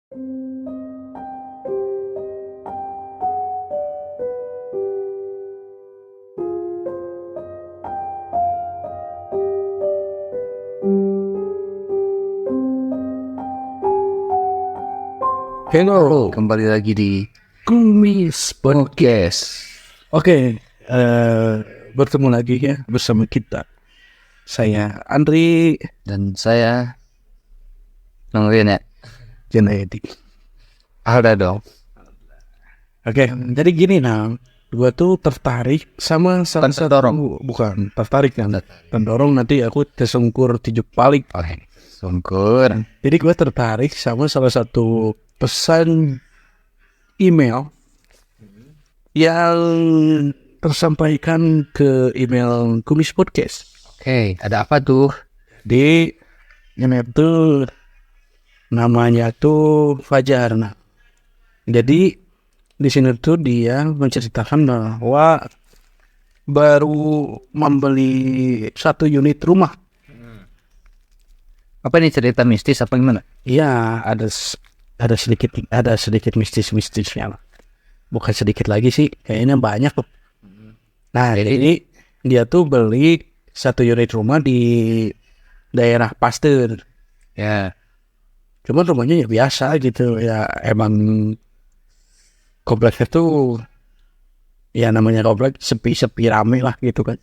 Hello, kembali lagi di Kumis Podcast. Oke, bertemu lagi ya bersama kita. Saya Andri Dan saya nungguin ya. Junaidi. Ada dong. Oke, jadi gini gua tuh tertarik sama salah satu bukan tertarik kan, terdorong nanti aku tersungkur tijuk balik. Oke, sungkur. Jadi gua tertarik sama salah satu pesan email yang tersampaikan ke email Kumis Podcast. Oke, ada apa tuh? Di email tuh namanya tuh Fajar. Nah, jadi di sini tuh dia menceritakan bahwa baru membeli 1 unit rumah. Apa ini cerita mistis apa gimana? Iya, ada sedikit mistisnya lah. Bukan sedikit lagi sih, kayaknya banyak tuh. Nah, jadi dia tuh beli 1 unit rumah di daerah Pasteur. Ya, Cuman rumahnya ya biasa gitu ya, emang kompleksnya tuh ya namanya komplek sepi rame lah gitu kan.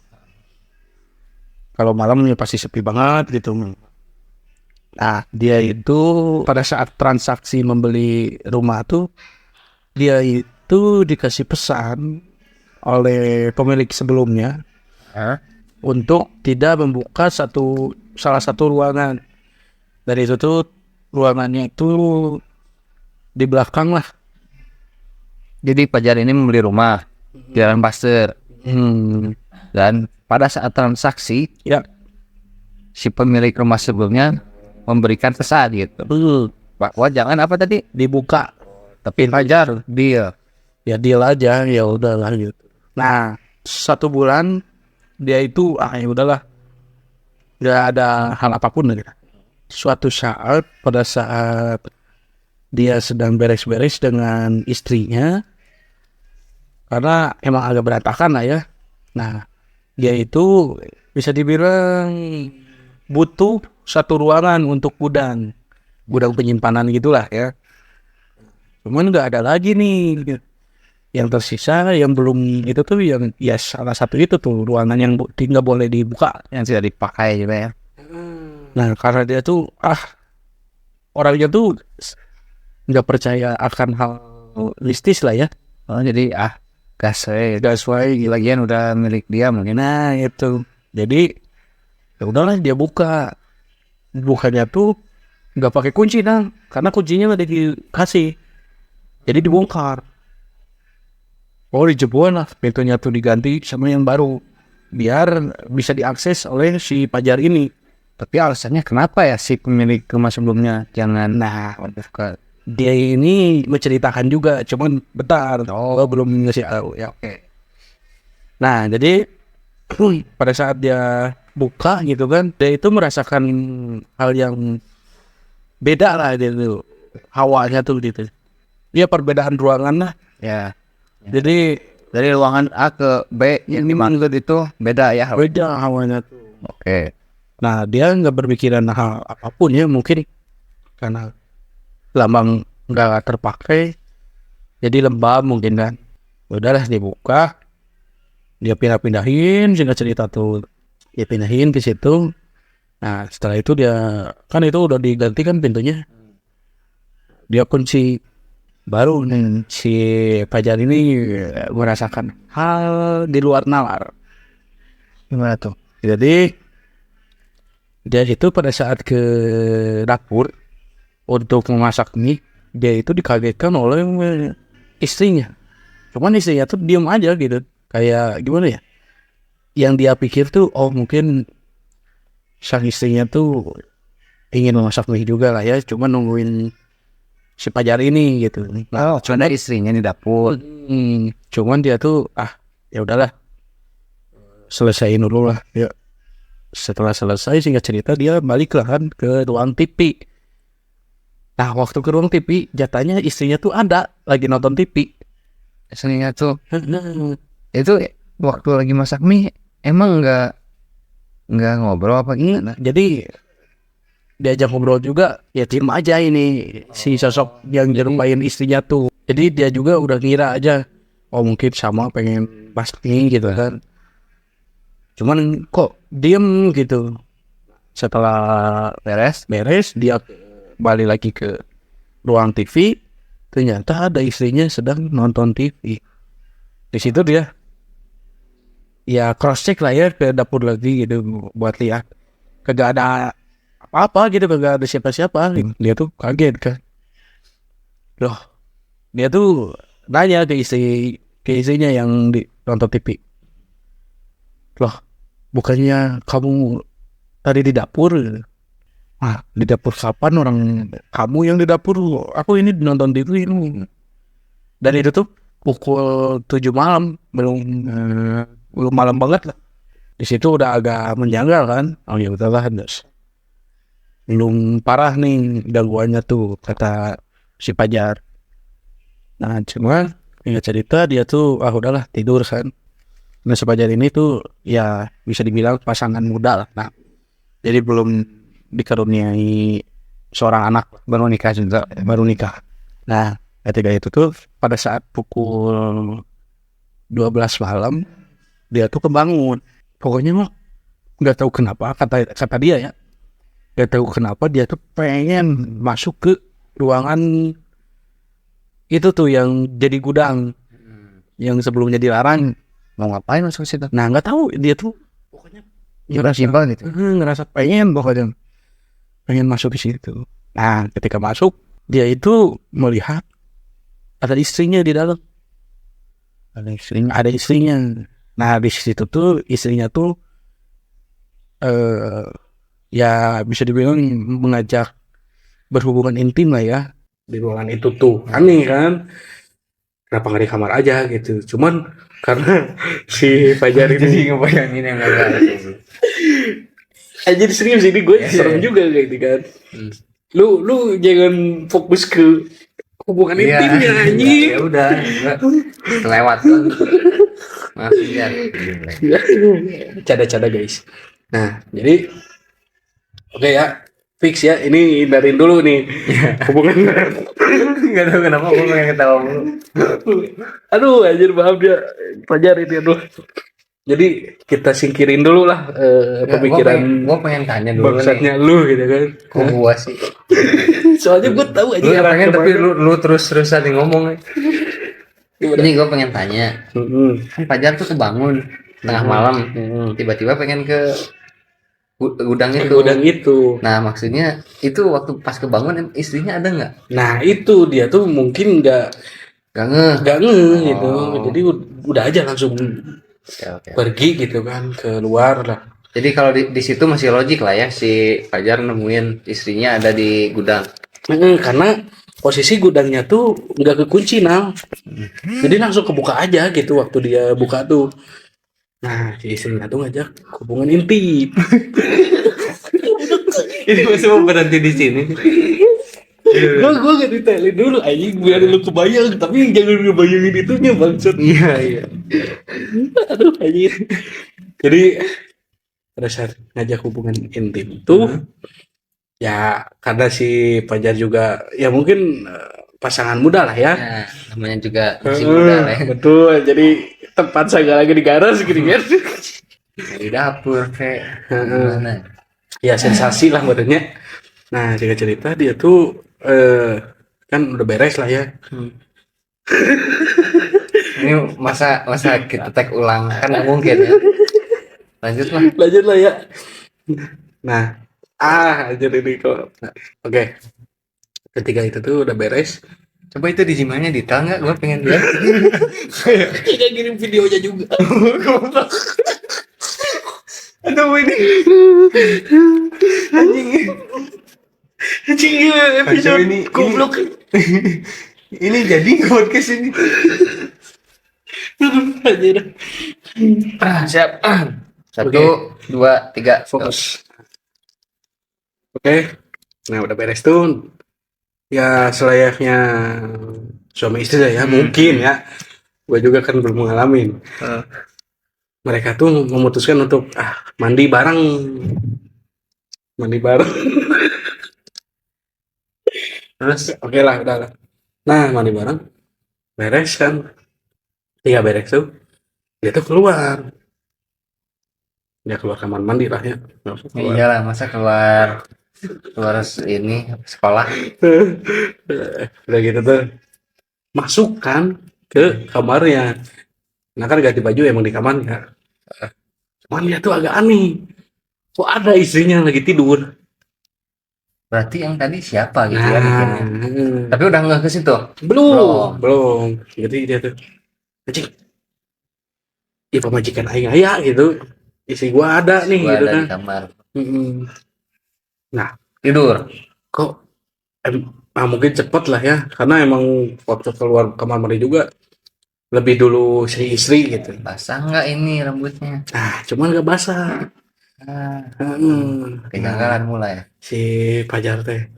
Kalau malam ya pasti sepi banget gitu. Nah, dia itu pada saat transaksi membeli rumah tuh dia itu dikasih pesan oleh pemilik sebelumnya untuk tidak membuka salah satu ruangan. Dari itu tuh ruangannya itu di belakang lah. jadi Fajar ini membeli rumah di Jalan Pasteur. Dan pada saat transaksi, Ya, si pemilik rumah sebelumnya memberikan pesan gitu. Bahwa jangan apa tadi? dibuka. Tapi Fajar dia. Ya deal aja, ya udahlah gitu. Nah, 1 bulan dia itu ya udahlah, nggak ada hal apapun gitu. Suatu saat pada saat dia sedang beres-beres dengan istrinya, karena emang agak berantakan lah ya. Nah, dia itu bisa dibilang butuh 1 ruangan untuk gudang penyimpanan gitulah ya. Cuman nggak ada lagi nih. Yang tersisa yang belum itu tuh yang ya salah satu itu tuh ruangan yang nggak boleh dibuka. Yang tidak dipakai juga ya. Nah, karena dia tuh orangnya tuh nggak percaya akan hal mistis lah ya. Oh, jadi gas we. That's why Lagian udah milik dia mungkin. nah itu. Jadi ya udahlah dia buka. Bukanya tuh nggak pakai kunci karena kuncinya nggak dikasih. Jadi dibongkar. Oh, dijebol lah, pintunya tuh diganti sama yang baru biar bisa diakses oleh si Fajar ini. Tapi alasannya kenapa ya si pemilik rumah sebelumnya jangan buka? Dia ini menceritakan juga, cuman bentar, gua belum ngasih tahu ya. Oke. Nah, jadi pada saat dia buka gitu kan, dia itu merasakan hal yang beda lah gitu, hawanya tuh gitu. Ya perbedaan ruangan lah. Ya. Jadi Dari ruangan A ke B yang dimaksud itu beda ya. beda hawanya tuh. Oke. Nah, dia nggak berpikiran hal apapun ya, mungkin karena lambang nggak terpakai, jadi lembab mungkin kan. Udahlah dibuka, dia pindahin, singkat cerita tuh, dia pindahin ke situ. Nah, setelah itu dia kan itu udah diganti kan pintunya, dia kunci. Baru si Fajar ini merasakan hal di luar nalar. Gimana tuh? Jadi dia itu pada saat ke dapur untuk memasak mie, dia itu dikagetkan oleh istrinya. Cuman istrinya tuh diem aja gitu, kayak gimana ya? Yang dia pikir tuh, oh mungkin sang istrinya tuh ingin memasak mie juga lah ya, cuman nungguin si Fajar ini gitu. Nah, cuma istrinya di dapur. Cuman dia tuh ya udahlah, selesaiin dulu lah ya. Setelah selesai singkat cerita dia balik lah kan ke ruang TV. Nah waktu ke ruang TV jatahnya istrinya tuh ada lagi nonton TV. Istrinya tuh itu waktu lagi masak mie emang nggak ngobrol apa gimana? Jadi diajak ngobrol juga, ya tim aja ini si sosok yang nyerupain istrinya tuh. Jadi dia juga udah ngira aja, oh mungkin sama pengen pasti gitu kan. Cuman kok diem gitu. Setelah beres dia balik lagi ke ruang TV, ternyata ada istrinya sedang nonton TV. Di situ dia ya cross check lah ya ke dapur lagi gitu buat lihat. Kagak ada apa-apa gitu, kagak ada siapa-siapa. Dia tuh kaget kan. Loh, dia tuh nanya ke istrinya yang di nonton TV. Loh, bukannya kamu tadi di dapur? Ah, di dapur kapan orang kamu yang di dapur? Aku ini nonton TV ini. Dan itu tuh pukul 7 malam, belum malam banget lah. Di situ udah agak menjanggal kan. Oh ya udahlah, belum parah nih gangguannya tuh kata si Pajar. Nah cuma ingat cerita dia tuh udahlah tidur kan. Nah si Pajar ini tuh ya bisa dibilang pasangan muda lah. Nah jadi belum dikaruniai seorang anak, baru nikah juga, baru nikah. Nah ketika itu tuh pada saat pukul 12 malam dia tuh kebangun. Pokoknya mah nggak tahu kenapa kata dia ya. Gak tahu kenapa dia tuh pengen masuk ke ruangan itu tuh yang jadi gudang, yang sebelumnya dilarang. Mau ngapain masuk ke situ? Nah nggak tahu dia tuh pokoknya Ngerasa simpel gitu. ngerasa pengen masuk ke situ. Nah ketika masuk dia itu melihat ada istrinya di dalam. Ada istrinya. Nah di situ tuh istrinya tuh ya bisa dibilang mengajak berhubungan intim lah ya di ruangan itu tuh. Aneh kan, kenapa nggak di kamar aja gitu. Cuman karena si Fajar Jadi ini ngebayangin yang enggak aja serius ini gue serem juga kayak gitu kan. Lu jangan fokus ke hubungan intimnya anjing. Ya udah, kelewat kan. Maaf ya. Cada-cada guys. Nah jadi oke ya, fix ya. Ini hindarin dulu nih hubungan. Nggak tahu kenapa gue pengen ketawa mulu. Aduh, anjir maaf dia Fajar itu aduh. Jadi kita singkirin dulu lah pemikiran Gue pengen tanya dulu bangsatnya lu gitu kan. Kok gua sih? Soalnya gue tahu aja Lu pengen tapi lu terus-terusan ngomong. Gimana? Ini gue pengen tanya. Kan Fajar tuh kebangun tengah malam, tiba-tiba pengen ke gudang itu. Nah maksudnya itu waktu pas kebangun istrinya ada nggak? Nah itu dia tuh mungkin nggak ngeh gitu. Jadi udah aja langsung pergi gitu kan keluar lah. Jadi kalau di situ masih logik lah ya si Fajar nemuin istrinya ada di gudang. Karena posisi gudangnya tuh nggak kekunci nah. Jadi langsung kebuka aja gitu waktu dia buka tuh. Nah si istrinya tuh ngajak hubungan intim. Ini masih mau berhenti di sini. Gue gak detailin dulu anjing biar lu kebayang, tapi jangan ngebayangin itunya bangsat. Iya. Aduh anjing. Jadi pada saat ngajak hubungan intim tuh ya karena si Fajar juga ya mungkin pasangan muda lah ya. Ya namanya juga masih muda lah ya. Betul, jadi tempat saya lagi di garas gitu kan. Di dapur kayak gimana? Ya sensasi lah badannya. Nah jika cerita dia tuh kan udah beres lah ya. Ini masa kita tag ulang kan nggak mungkin ya. Lanjut lah ya. Nah jadi ini kok. Oke. Ketika itu tuh udah beres. Coba itu dijimannya detail nggak? Gue pengen lihat. Kita kirim videonya juga. Aduh ini anjing episode ini goblok. Ini jadi podcast ini. Siap. 1, 2, 3 fokus. Oke. Nah udah beres tuh. Ya selayaknya suami istri lah ya, mungkin ya. Gue juga kan belum ngalamin. Mereka tuh memutuskan untuk mandi bareng, mandi bareng. Terus Oke lah, udah lah. Nah, mandi bareng, beres kan. Iya beres tuh, dia tuh keluar. Dia keluar kamar mandi lah ya. Nggak usah ya keluar. iyalah masa keluar keluar ini sekolah. Udah gitu tuh, masuk kan ke kamarnya. Nah kan ganti baju emang di kamarnya. Cuman dia tuh agak aneh. Kok ada istrinya lagi tidur? Berarti yang tadi siapa gitu ya Nah, mikirnya. Tapi udah nggak ke situ. belum, belum. Jadi dia tuh, anjing, ih pemajikan aing aya gitu. Istri gua ada nih Gua gitu ada kan. di kamar Mm-mm. Nah, tidur. kok mungkin cepet lah ya, karena emang waktu keluar kamar mandi juga lebih dulu si istri gitu. Basah nggak ini rambutnya? Nah, cuman gak basah. Ah, Nah, kejanggalan mulai. si Pajar teh,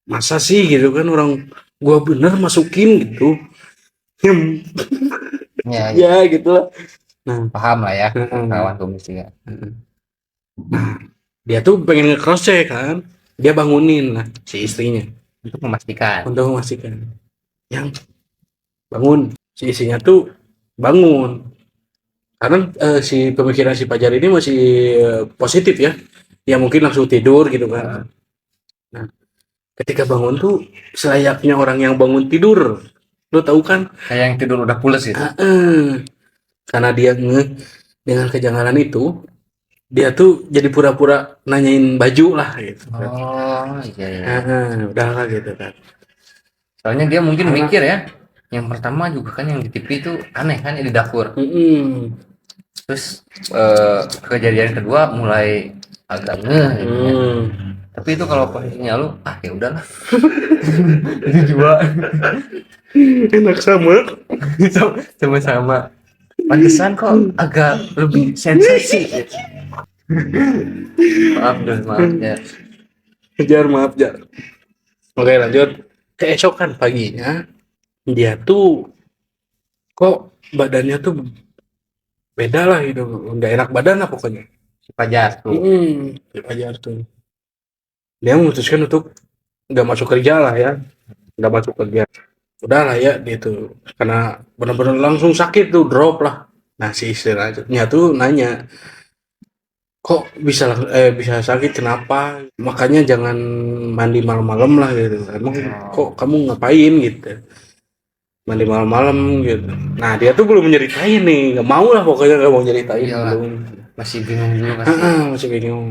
masa sih gitu kan orang gua bener masukin gitu. Ya, Ya gitu lah. Nah, paham lah ya heeh. kawan kumis juga. Nah, dia tuh pengen nge-cross check kan. Dia bangunin lah si istrinya Untuk memastikan. untuk memastikan. Yang bangun, si istrinya tuh bangun. Karena si pemikiran si Pajar ini masih positif ya. Ya mungkin langsung tidur gitu kan. Nah, ketika bangun tuh selayaknya orang yang bangun tidur. Lo tahu kan? Kayak yang tidur udah pules gitu. Karena dia dengan kejanggalan itu, dia tuh jadi pura-pura nanyain baju lah gitu. Oh iya, iya. Udah lah gitu kan. Soalnya dia mungkin Karena- mikir ya. Yang pertama juga kan yang di TV itu aneh kan ya di dapur. Terus kejadian kedua mulai agak ngeh gitu ya. Tapi itu kalau posisinya lu ya udahlah. Itu juga Enak sama. sama-sama. Pantesan kok agak lebih sensasi gitu. Maaf ya. Jar, maaf Jar. Oke lanjut. Keesokan paginya, dia tuh kok badannya tuh beda lah gitu. Nggak enak badan lah pokoknya. Si Pajar tuh. Si Pajar tuh. Dia memutuskan untuk nggak masuk kerja lah ya. Nggak masuk kerja. Udah lah ya gitu. Karena benar-benar langsung sakit tuh, drop lah. Nah si istrinya tuh nanya, kok bisa sakit kenapa, makanya jangan mandi malam-malam lah gitu, emang kok kamu ngapain gitu mandi malam-malam gitu. Nah dia tuh belum nyeritain nih, nggak mau lah pokoknya, nggak mau nyeritain. Iyalah. Belum. Masih bingung dulu pasti. Masih bingung.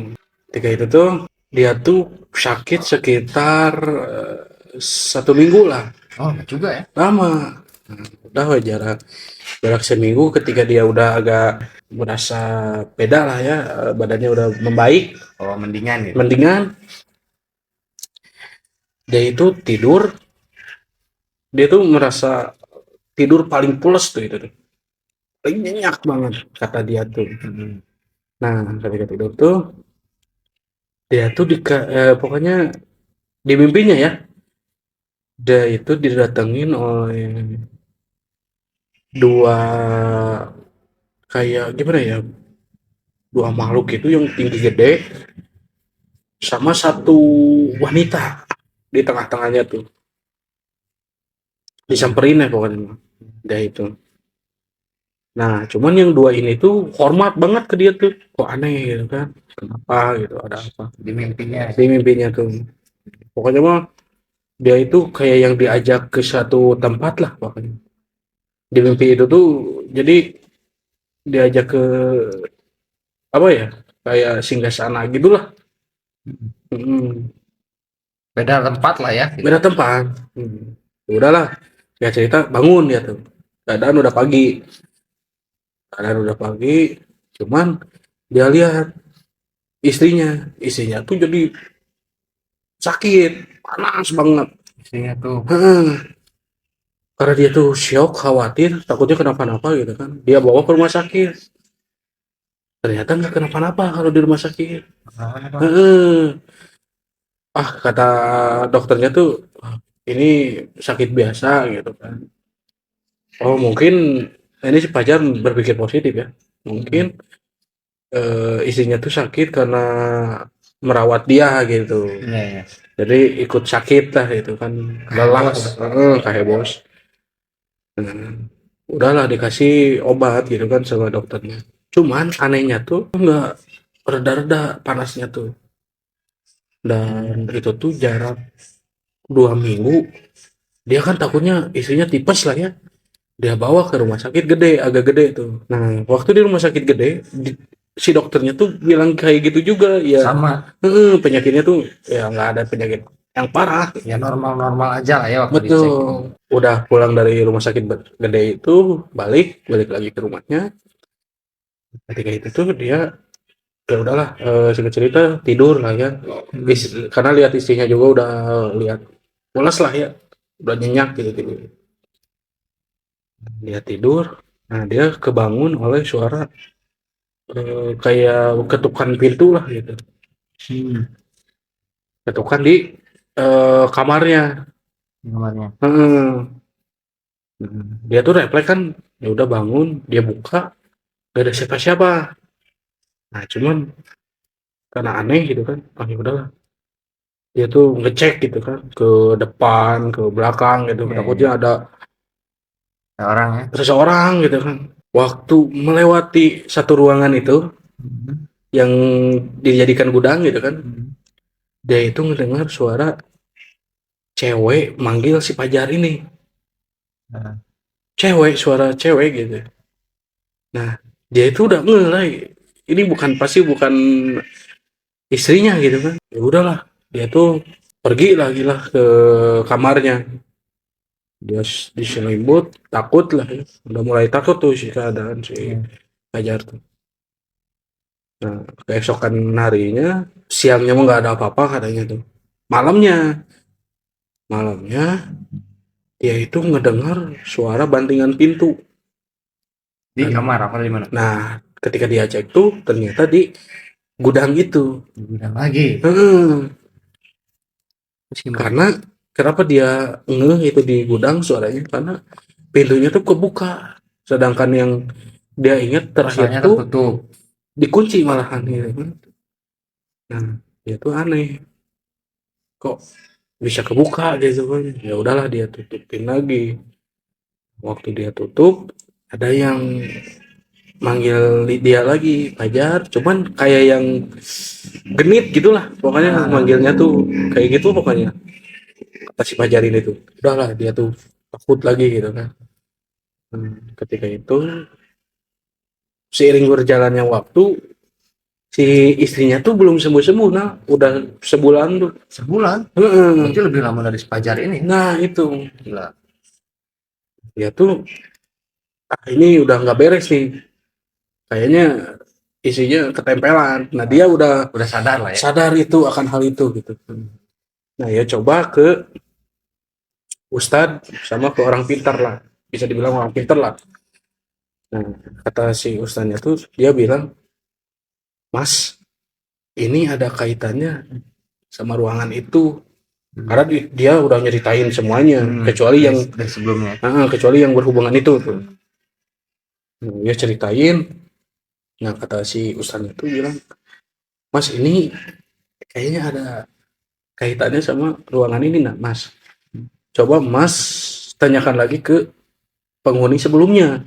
Ketika itu tuh dia tuh sakit sekitar 1 minggu lah. Oh juga ya. Lama. Udah jarak seminggu, ketika dia udah agak merasa beda lah ya, badannya udah membaik, Oh mendingan gitu. mendingan, dia itu tidur, dia tuh merasa tidur paling pules tuh itu tuh, paling nyenyak banget kata dia tuh. Nah ketika tidur tuh dia tuh pokoknya di mimpinya ya, dia itu didatengin oleh dua, kayak gimana ya, dua makhluk itu yang tinggi gede sama satu wanita di tengah-tengahnya tuh, disamperin ya pokoknya dia itu. Nah cuman yang dua ini tuh hormat banget ke dia tuh, kok aneh gitu kan, kenapa gitu, ada apa Di mimpinya. di mimpinya tuh. Pokoknya mah dia itu kayak yang diajak ke satu tempat lah pokoknya di mimpi itu tuh. Jadi diajak ke apa ya, kayak singgah sana gitulah. Beda tempat lah ya. Gitu. Beda tempat. Udahlah, ya cerita bangun dia tuh, keadaan udah pagi, cuman dia lihat istrinya tuh jadi sakit, panas banget. Istrinya tuh. Karena dia tuh shock, khawatir, takutnya kenapa-napa gitu kan. Dia bawa ke rumah sakit. Ternyata nggak kenapa-napa kalau di rumah sakit. kata dokternya tuh ini sakit biasa gitu kan. Oh mungkin ini si Fajar berpikir positif ya. Mungkin istrinya tuh sakit karena merawat dia gitu. Iya, iya. Jadi ikut sakit lah gitu kan. Lelah, Bos. kayak bos. Udahlah dikasih obat gitu kan sama dokternya. Cuman anehnya tuh nggak reda-reda panasnya tuh. Dan itu tuh jarak 2 minggu. Dia kan takutnya istrinya tipes lah ya. Dia bawa ke rumah sakit gede, agak gede tuh. Nah, waktu di rumah sakit gede, si dokternya tuh bilang kayak gitu juga ya. Sama. Penyakitnya tuh ya nggak ada penyakit yang parah. Ya normal-normal aja lah ya waktu dicek. Betul. Udah pulang dari rumah sakit gede itu, balik lagi ke rumahnya. Ketika itu tuh dia ya udahlah, singkat cerita tidur lah ya. Karena lihat istrinya juga udah lihat pulas lah ya, udah nyenyak gitu gitu. Dia tidur, nah dia kebangun oleh suara kayak ketukan pintu lah gitu. Ketukan di kamarnya. Kamarnya. Dia tuh refleks kan, ya udah bangun, dia buka, gak ada siapa-siapa. Nah cuman karena aneh gitu kan, ya udahlah. Dia tuh ngecek gitu kan ke depan, ke belakang gitu, Iya, takutnya iya. ada Ada orang ya. seseorang gitu kan. Waktu melewati satu ruangan itu yang dijadikan gudang gitu kan, dia itu ngedengar suara cewek manggil si Pajar ini. Nah. Cewek, suara cewek gitu. Nah, dia itu udah mulai ini pasti bukan istrinya gitu kan. Ya udahlah, dia tuh pergi lagi lah ke kamarnya. Dia diselimut, takut lah ya. Udah mulai takut tuh si keadaan si Pajar tuh. Nah, keesokan harinya, siangnya mah nggak ada apa-apa katanya tuh. Malamnya, dia itu ngedengar suara bantingan pintu. Di kamar apa di mana? Nah, ketika dia cek tuh ternyata di gudang itu. Gudang lagi. Karena kenapa dia ngeh itu di gudang suaranya? Karena pintunya tuh kebuka. Sedangkan yang dia ingat terakhir Soalnya tuh tertutup. dikunci malahan gitu kan. Nah, dia tuh aneh. Kok bisa kebuka gitu kan? Ya udahlah dia tutupin lagi. Waktu dia tutup, ada yang manggil dia lagi Fajar, cuman kayak yang genit gitulah pokoknya manggilnya tuh kayak gitu pokoknya kata si Fajar ini tuh udahlah dia tuh takut lagi gitu kan. Ketika itu seiring berjalannya waktu si istrinya tuh belum sembuh-sembuh. Nah udah sebulan tuh. Sebulan? Berarti lebih lama dari Pajar ini. Nah itu gila. Dia tuh ini udah nggak beres nih kayaknya, isinya ketempelan. Nah dia udah sadar lah ya. Sadar itu akan hal itu gitu. Nah ya coba ke Ustadz sama ke orang pintar lah, bisa dibilang orang pintar lah. Nah kata si Ustadznya tuh dia bilang, Mas ini ada kaitannya sama ruangan itu. Karena dia udah nyeritain semuanya kecuali yang sebelumnya. Kecuali yang berhubungan itu tuh. Dia ceritain. Nah kata si Ustadznya tuh bilang, Mas ini kayaknya ada kaitannya sama ruangan ini. Nah Mas, coba Mas tanyakan lagi ke penghuni sebelumnya,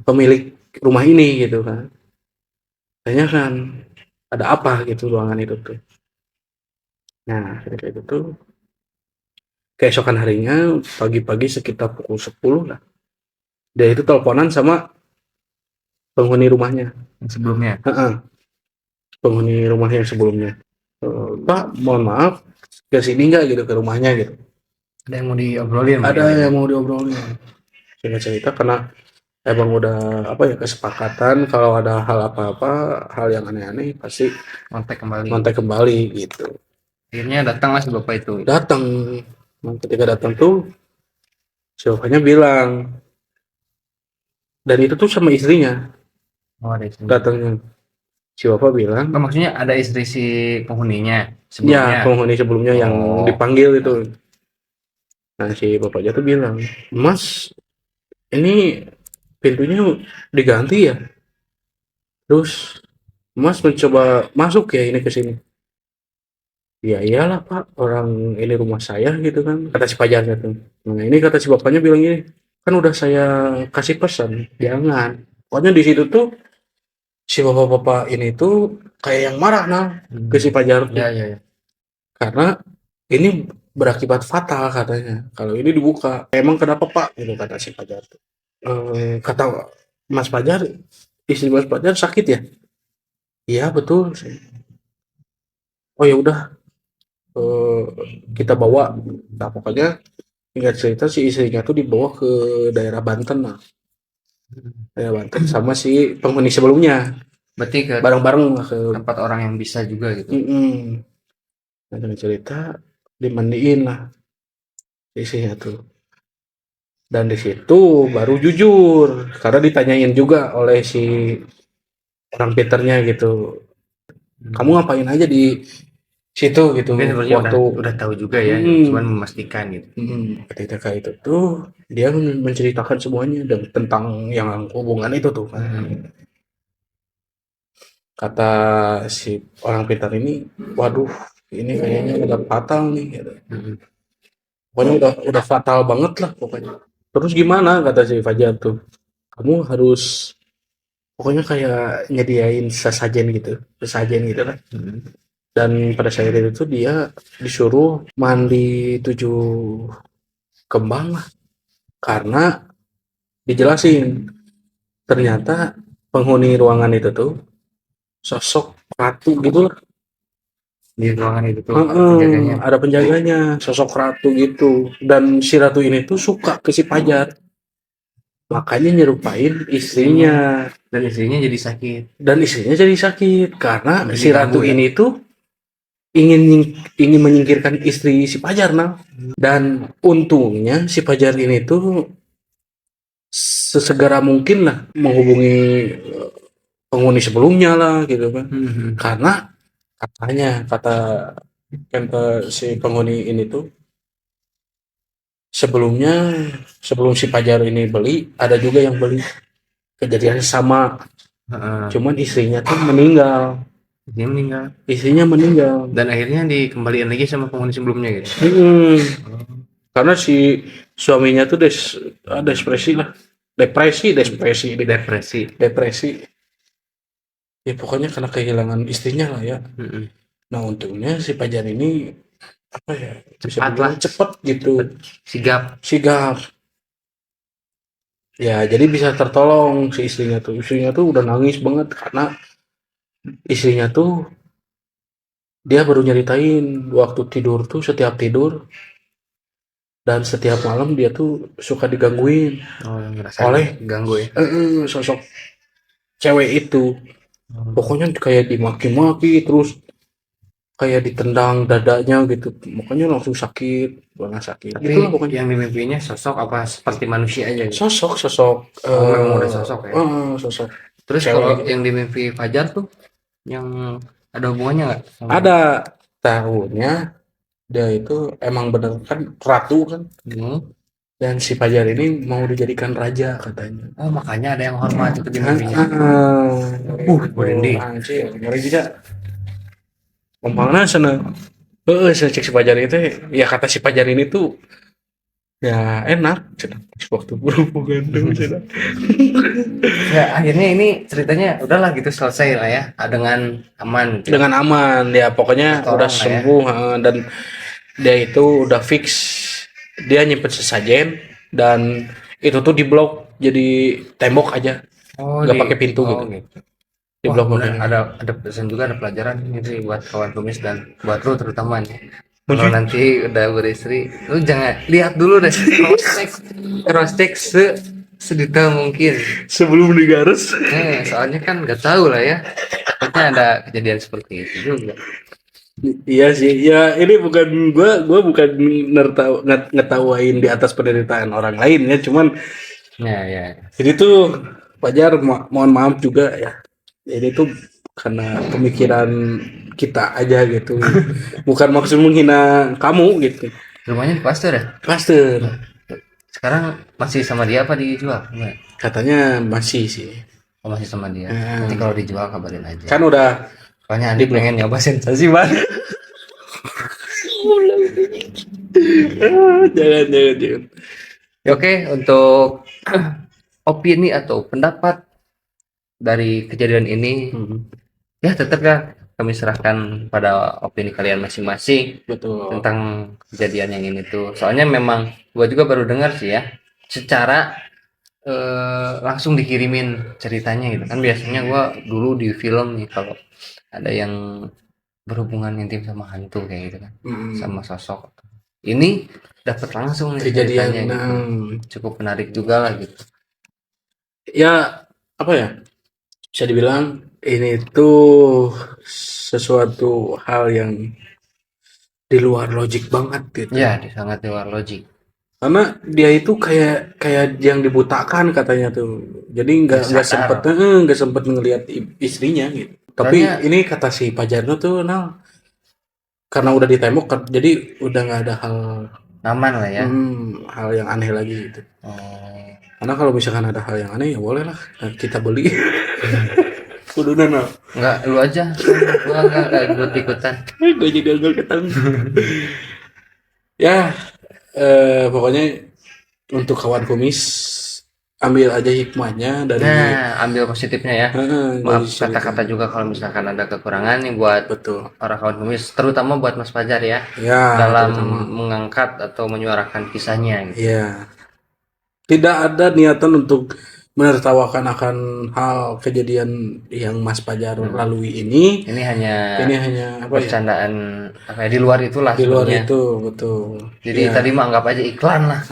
pemilik rumah ini gitu kan. Tanyakan ada apa gitu ruangan itu tuh. Nah ketika itu tuh keesokan harinya pagi-pagi sekitar pukul 10 lah, dia itu teleponan sama penghuni rumahnya yang sebelumnya. Penghuni rumah yang sebelumnya. Pak mohon maaf ke sini nggak gitu, ke rumahnya gitu. Ada yang mau diobrolin? Ada yang mau diobrolin. Singkat cerita karena emang udah apa ya kesepakatan kalau ada hal apa-apa, hal yang aneh-aneh pasti kontak kembali gitu. Akhirnya datanglah si bapak itu. Datang. Nah, ketika datang tuh si bapaknya bilang, dan itu tuh sama istrinya. Oh, ada istrinya. Datangnya. Si bapak bilang, Oh, maksudnya ada istri si penghuninya ya sebelumnya. penghuni sebelumnya yang Oh. dipanggil itu. Nah si bapaknya tuh bilang, Mas ini pintunya diganti ya. Terus Mas mencoba masuk ya ini ke sini. Ya iyalah Pak, orang ini rumah saya gitu kan, kata si pajarnya tuh. Nah ini kata si bapaknya bilang gini, kan udah saya kasih pesan, jangan. Pokoknya di situ tuh si bapak-bapak ini tuh kayak yang marah nah ke si pajar tuh. Ya. Karena ini berakibat fatal katanya. Kalau ini dibuka, emang kenapa Pak? Gitu kata si pajar tuh. Kata Mas Pajar, istri Mas Pajar sakit ya? Iya betul. Oh ya udah, eh, kita bawa. Nah pokoknya ingat cerita si istrinya tuh dibawa ke daerah Banten lah. Daerah Banten sama si penghuni sebelumnya. Berarti ke Bareng-bareng lah ke. tempat orang yang bisa juga gitu. Nah dengan cerita dimandiin lah istrinya tuh. Dan di situ baru jujur karena ditanyain juga oleh si orang Peternya gitu. Kamu ngapain aja di situ gitu Mungkin sebenarnya waktu udah tahu juga ya, Hmm. cuman memastikan gitu. Ketika itu tuh dia menceritakan semuanya dan tentang yang hubungan itu tuh. Kata si orang pintar ini, waduh, ini kayaknya udah fatal nih. Gitu. Pokoknya udah fatal banget lah pokoknya. Terus gimana kata si Fajar tuh? Kamu harus pokoknya kayak nyediain sesajen gitu lah. Dan pada saat itu tuh dia disuruh mandi 7 kembang lah. Karena dijelasin ternyata penghuni ruangan itu tuh sosok ratu gitu lah. Di ruangan itu tuh penjaganya. Ada penjaganya, sosok ratu gitu. Dan si ratu ini tuh suka ke si Pajar. Makanya nyerupain istrinya. Dan istrinya jadi sakit. Karena Berarti si ratu ganggu ya? ini tuh ingin menyingkirkan istri si Pajar nah. Dan untungnya si Pajar ini tuh sesegera mungkin lah menghubungi penghuni sebelumnya lah gitu kan. Karena kata si penghuni ini tuh sebelum si Pajar ini beli ada juga yang beli, kejadian sama. Cuman istrinya tuh meninggal. Istrinya meninggal Dan akhirnya dikembalikan lagi sama penghuni sebelumnya gitu. Karena si suaminya tuh depresi. Ya pokoknya karena kehilangan istrinya lah ya. Nah untungnya si Pajar ini apa ya, cepat gitu, sigap. Ya jadi bisa tertolong si istrinya tuh udah nangis banget karena istrinya tuh dia baru nyeritain waktu tidur tuh setiap tidur dan setiap malam dia tuh suka digangguin oleh ganggu ya. Sosok cewek itu. Pokoknya kayak dimaki-maki terus kayak ditendang dadanya gitu, makanya langsung sakit banget. Itulah pokoknya yang dimimpinya sosok apa seperti manusia aja gitu? Sosok memang udah sosok ya. Sosok. Terus cewek kalau gitu. yang dimimpi Fajar tuh yang ada hubungannya nggak? Ada tahunya dia itu emang bener kan ratu kan. Dan si Fajar ini mau dijadikan raja katanya. Oh makanya ada yang hormat itu di mimpinya. Berending anjir ngeri juga umpamanya sana. Saya cek si Fajar itu ya, kata si Fajar ini tuh ya enak waktu berhubungan tuh. Ya akhirnya ini ceritanya udahlah gitu selesai lah ya dengan aman gitu. Dengan aman ya pokoknya udah sembuh ya. Dan dia itu udah fix dia nyimpen sesajen dan itu tuh diblok jadi tembok aja, nggak pakai pintu gitu. Di blok ada pesan juga, ada pelajaran ini buat kawan tumis dan buat lu terutama nih. Kalau nanti udah beristri, lu jangan lihat dulu deh cross check sedetail mungkin sebelum digaris. Soalnya kan nggak tahu lah ya, takutnya ada kejadian seperti itu juga. Iya sih, ya ini bukan gua bukan ngetawain di atas penderitaan orang lain ya, cuman ya. Jadi tuh Fajar mohon maaf juga ya. Ini tuh karena pemikiran kita aja gitu. Bukan maksud menghina kamu gitu. Rumahnya di Pasteur ya? Pasteur. Sekarang masih sama dia apa dijual? Enggak. Katanya masih sih. Oh, masih sama dia. Nanti kalau dijual kabarin aja. Kan udah Soalnya Andi pengen nyoba sensasi banget. jangan. Ya, oke, untuk opini atau pendapat dari kejadian ini ya tetap ya kami serahkan pada opini kalian masing-masing Betul. tentang kejadian yang ini tuh. Soalnya memang gua juga baru dengar sih ya, secara langsung dikirimin ceritanya gitu kan. Biasanya gua dulu di film nih kalau ada yang berhubungan intim sama hantu kayak gitu kan, sama sosok. Ini dapat langsung nih Kejadian ceritanya gitu. Cukup menarik juga lah gitu. Ya apa ya? Bisa dibilang ini tuh sesuatu hal yang di luar logik banget gitu. Ya, sangat di luar logik. Karena dia itu kayak yang dibutakan katanya tuh. Jadi nggak sempet ngelihat istrinya gitu. Tapi Soalnya, ini kata si Pajarno tuh, nah, karena udah ditembok, jadi udah nggak ada hal aman lah ya. Hal yang aneh lagi gitu. Oh. Karena kalau misalkan ada hal yang aneh ya boleh lah kita beli. Kuduna nah. Enggak, lu aja. Gua enggak ikut-ikutan. Gue jadi angkat. Ya, pokoknya untuk kawan kumis ambil aja hikmahnya dari. Nah, ambil positifnya ya. Maaf dari kata-kata juga kalau misalkan ada kekurangan nih buat betul. orang kawan kumis, terutama buat Mas Fajar ya, Ya, dalam terutama. mengangkat atau menyuarakan kisahnya gitu. Iya. Tidak ada niatan untuk menertawakan akan hal kejadian yang Mas Fajar lalui ini. Ini hanya apa ya? bercandaan apa ya, di luar itulah Di luar sebenarnya. itu, betul. Jadi Ya. tadi mah anggap aja iklan lah.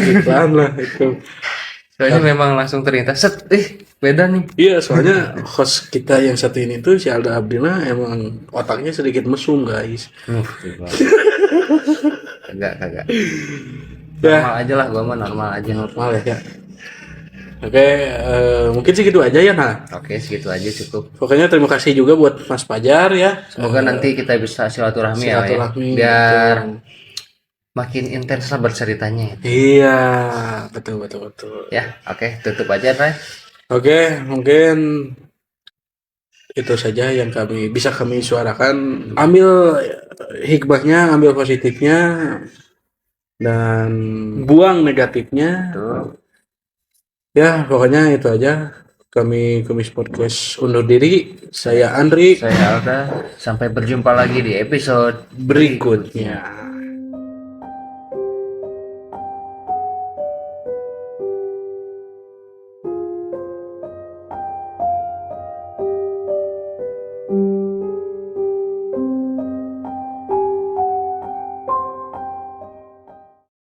Iklan lah itu. Soalnya memang langsung terlintas, beda nih. Iya, soalnya host kita yang satu ini tuh si Alda Abdillah emang otaknya sedikit mesum, guys. Kagak. Ya. Normal aja lah, gua mah normal aja. Normal ya. Oke, mungkin segitu aja ya, nah. Oke, segitu aja cukup. Pokoknya terima kasih juga buat Mas Fajar ya. Semoga nanti kita bisa silaturahmi ya, biar makin intens lah berceritanya. Iya, betul. Ya, oke, tutup aja, Ray. Oke, mungkin itu saja yang bisa kami suarakan. Ambil hikmahnya, ambil positifnya, dan buang negatifnya. Tuh. Ya, pokoknya itu aja. Kami Kumis Podcast undur diri. Saya Andri. Saya Alda. Sampai berjumpa lagi di episode berikutnya.